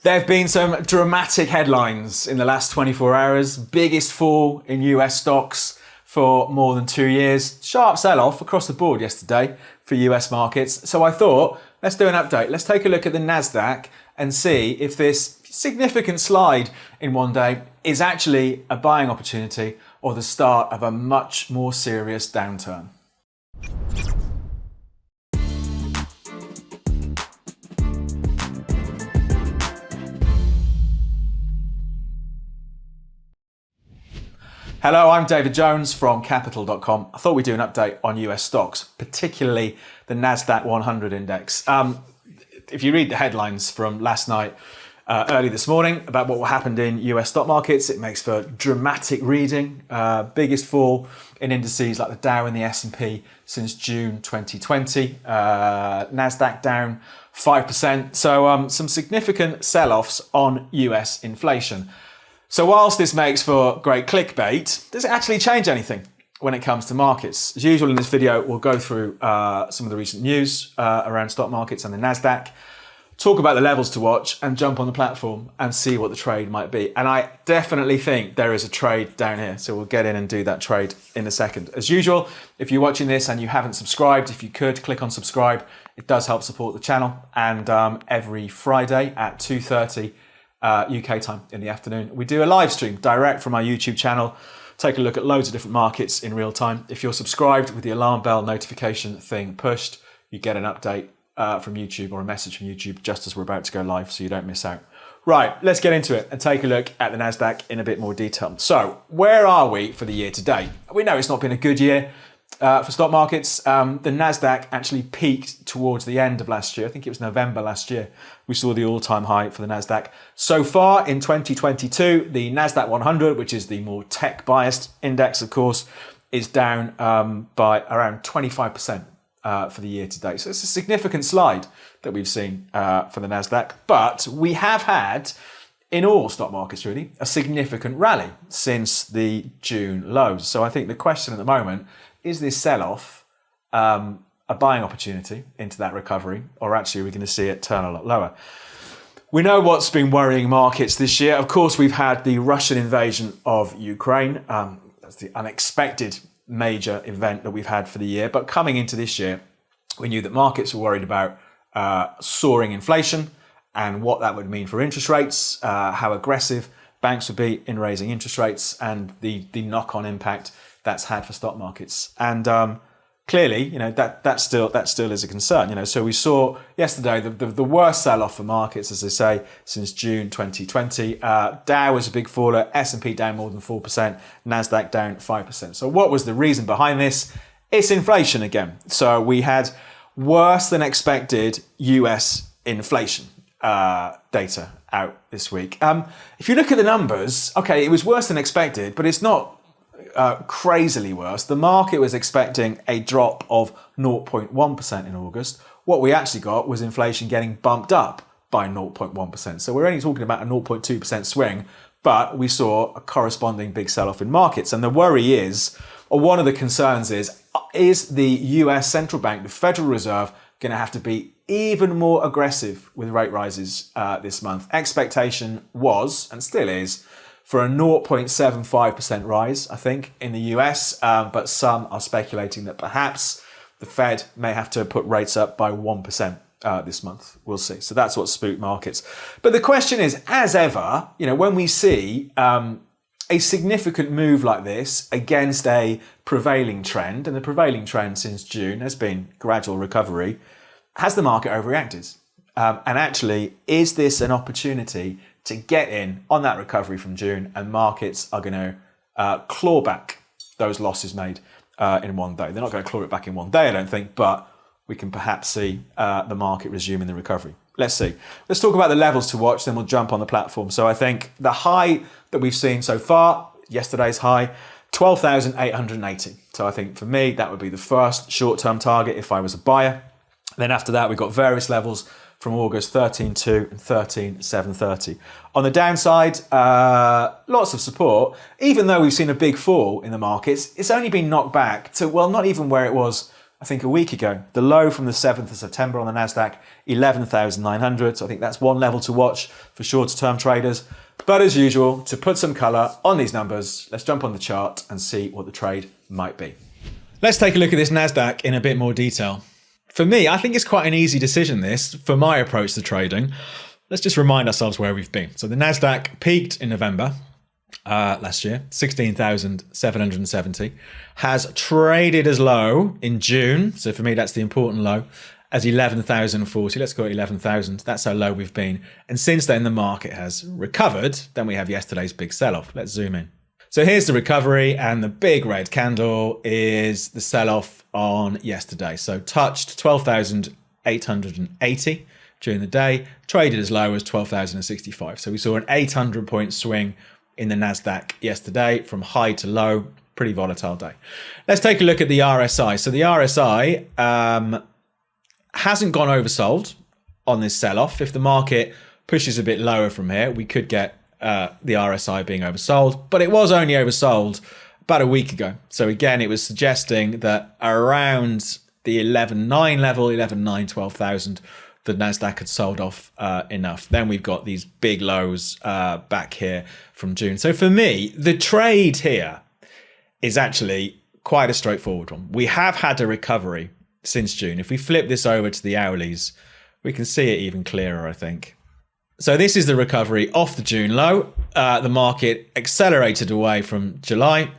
There have been some dramatic headlines in the last 24 hours. Biggest fall in US stocks for more than 2 years. Sharp sell-off across the board yesterday for US markets. So I thought, let's do an update. Let's take a look at the Nasdaq and see if this significant slide in one day is actually a buying opportunity or the start of a much more serious downturn. Hello, I'm David Jones from Capital.com. I thought we'd do an update on US stocks, particularly the Nasdaq 100 index. If you read the headlines from last night, early this morning about what happened in US stock markets, it makes for dramatic reading. Biggest fall in indices like the Dow and the S&P since June 2020. Nasdaq down 5%. So some significant sell-offs on US inflation. So whilst this makes for great clickbait, does it actually change anything when it comes to markets? As usual in this video, we'll go through some of the recent news around stock markets and the Nasdaq, talk about the levels to watch and jump on the platform and see what the trade might be. And I definitely think there is a trade down here. So we'll get in and do that trade in a second. As usual, if you're watching this and you haven't subscribed, if you could click on subscribe, it does help support the channel. And every Friday at 2:30 UK time in the afternoon, we do a live stream direct from our YouTube channel. Take a look at loads of different markets in real time. If you're subscribed with the alarm bell notification thing pushed, you get an update from YouTube or a message from YouTube just as we're about to go live, so you don't miss out. Right, let's get into it and take a look at the Nasdaq in a bit more detail. So where are we for the year to date? We know it's not been a good year for stock markets. The Nasdaq actually peaked towards the end of last year. I think it was November last year. We saw the all-time high for the Nasdaq. So far in 2022, the Nasdaq 100, which is the more tech-biased index, of course, is down by around 25% for the year to date. So it's a significant slide that we've seen for the Nasdaq. But we have had, in all stock markets really, a significant rally since the June lows. So I think the question at the moment, is this sell-off a buying opportunity into that recovery, or actually are we going to see it turn a lot lower? We know what's been worrying markets this year. Of course, we've had the Russian invasion of Ukraine. That's the unexpected major event that we've had for the year. But coming into this year, we knew that markets were worried about soaring inflation and what that would mean for interest rates, how aggressive banks would be in raising interest rates, and the knock-on impact that's had for stock markets. And clearly, you know, that still is a concern. You know, so we saw yesterday the worst sell-off for markets, as I say, since June 2020. Dow was a big faller, S&P down more than 4%, Nasdaq down 5%. So what was the reason behind this? It's inflation again. So we had worse than expected US inflation data out this week. If you look at the numbers, okay, it was worse than expected, but it's not crazily worse. The market was expecting a drop of 0.1% in August. What we actually got was inflation getting bumped up by 0.1%. So we're only talking about a 0.2% swing, but we saw a corresponding big sell-off in markets. And the worry is, or one of the concerns is the US central bank, the Federal Reserve, going to have to be even more aggressive with rate rises this month? Expectation was, and still is, for a 0.75% rise, I think, in the US, but some are speculating that perhaps the Fed may have to put rates up by 1% this month. We'll see. So that's what spooked markets. But the question is, as ever, you know, when we see a significant move like this against a prevailing trend, and the prevailing trend since June has been gradual recovery, has the market overreacted? And actually, is this an opportunity to get in on that recovery from June, and markets are going to claw back those losses made in one day? They're not going to claw it back in one day, I don't think, but we can perhaps see the market resuming the recovery. Let's see. Let's talk about the levels to watch, then we'll jump on the platform. So I think the high that we've seen so far, yesterday's high, 12,880. So I think for me, that would be the first short-term target if I was a buyer. Then after that, we've got various levels from August, 13.2 and 13.730. On the downside, lots of support. Even though we've seen a big fall in the markets, it's only been knocked back to, well, not even where it was I think a week ago. The low from the 7th of September on the Nasdaq, 11,900. So I think that's one level to watch for shorter term traders. But as usual, to put some colour on these numbers, let's jump on the chart and see what the trade might be. Let's take a look at this Nasdaq in a bit more detail. For me, I think it's quite an easy decision, this, for my approach to trading. Let's just remind ourselves where we've been. So the Nasdaq peaked in November last year, 16,770, has traded as low in June. So for me, that's the important low, as 11,040. Let's go at 11,000. That's how low we've been. And since then, the market has recovered. Then we have yesterday's big sell-off. Let's zoom in. So here's the recovery, and the big red candle is the sell-off on yesterday. So touched 12,880 during the day, traded as low as 12,065. So we saw an 800-point swing in the Nasdaq yesterday from high to low. Pretty volatile day. Let's take a look at the RSI. So the RSI hasn't gone oversold on this sell-off. If the market pushes a bit lower from here, we could get the RSI being oversold, but it was only oversold about a week ago. So again, it was suggesting that around the 11.9 level, 11.9, 12,000, the Nasdaq had sold off enough. Then we've got these big lows back here from June. So for me, the trade here is actually quite a straightforward one. We have had a recovery since June. If we flip this over to the hourlies, we can see it even clearer, I think. So this is the recovery off the June low. The market accelerated away from July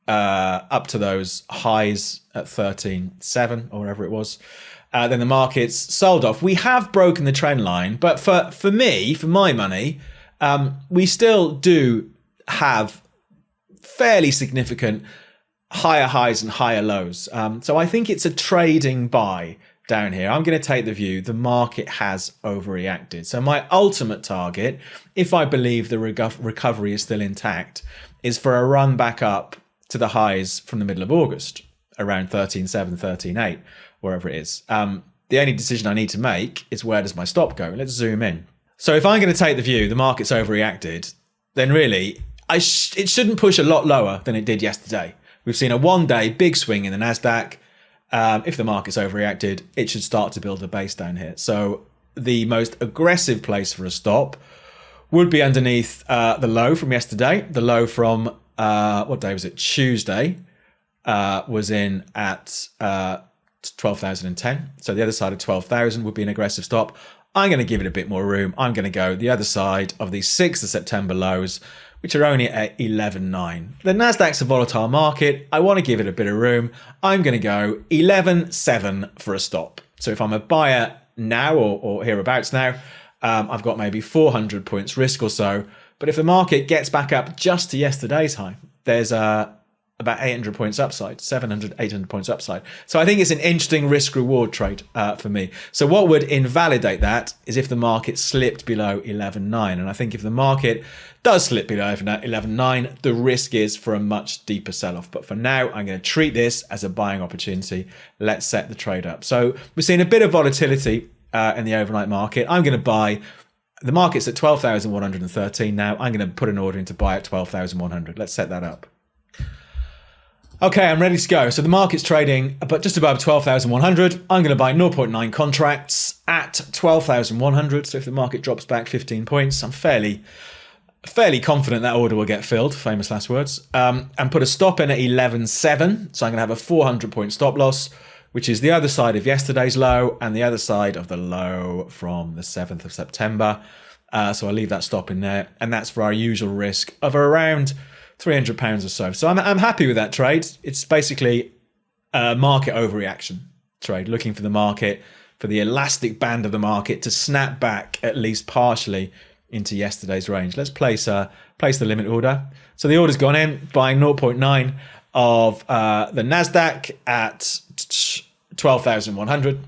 up to those highs at 13.7 or whatever it was. Then the markets sold off. We have broken the trend line, but for me, for my money, we still do have fairly significant higher highs and higher lows. So I think it's a trading buy down here. I'm going to take the view the market has overreacted. So my ultimate target, if I believe the recovery is still intact, is for a run back up to the highs from the middle of August, around 13.7, 13.8, wherever it is. The only decision I need to make is, where does my stop go? Let's zoom in. So if I'm going to take the view the market's overreacted, then really it shouldn't push a lot lower than it did yesterday. We've seen a one-day big swing in the Nasdaq. If the market's overreacted, it should start to build a base down here. So the most aggressive place for a stop would be underneath the low from yesterday. The low from, what day was it? Tuesday was in at 12,010. So the other side of 12,000 would be an aggressive stop. I'm going to give it a bit more room. I'm going to go the other side of the 6th of September lows, which are only at 11.9. The Nasdaq's a volatile market. I want to give it a bit of room. I'm going to go 11.7 for a stop. So if I'm a buyer now or hereabouts now, I've got maybe 400 points risk or so. But if the market gets back up just to yesterday's high, there's about 800 points upside, 700, 800 points upside. So I think it's an interesting risk-reward trade for me. So what would invalidate that is if the market slipped below 11.9. And I think if the market does slip below 11.9, the risk is for a much deeper sell-off. But for now, I'm going to treat this as a buying opportunity. Let's set the trade up. So we're seeing a bit of volatility in the overnight market. I'm going to buy. The market's at 12,113 now. I'm going to put an order in to buy at 12,100. Let's set that up. Okay, I'm ready to go. So the market's trading but just above 12,100. I'm going to buy 0.9 contracts at 12,100. So if the market drops back 15 points, I'm fairly confident that order will get filled, famous last words, and put a stop in at 11.7. So I'm going to have a 400-point stop loss, which is the other side of yesterday's low and the other side of the low from the 7th of September. So I'll leave that stop in there. And that's for our usual risk of around £300 or so. So I'm happy with that trade. It's basically a market overreaction trade, looking for the market, for the elastic band of the market to snap back at least partially into yesterday's range. Let's place the limit order. So the order's gone in, buying 0.9 of the Nasdaq at 12,100.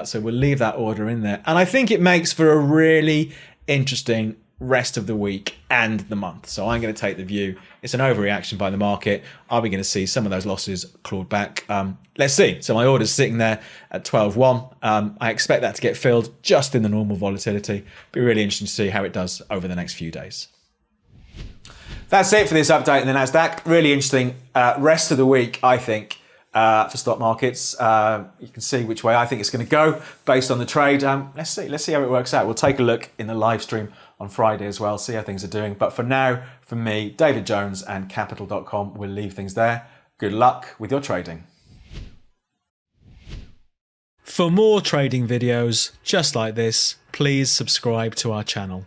So we'll leave that order in there. And I think it makes for a really interesting rest of the week and the month. So I'm going to take the view it's an overreaction by the market. Are we going to see some of those losses clawed back? Let's see. So my order's sitting there at 12.1. I expect that to get filled just in the normal volatility. Be really interesting to see how it does over the next few days. That's it for this update in the Nasdaq. Really interesting rest of the week, I think. for stock markets. You can see which way I think it's going to go based on the trade. Let's see how it works out. We'll take a look in the live stream on Friday as well, see how things are doing. But for now, from me, David Jones and Capital.com, we'll leave things there. Good luck with your trading. For more trading videos just like this, please subscribe to our channel.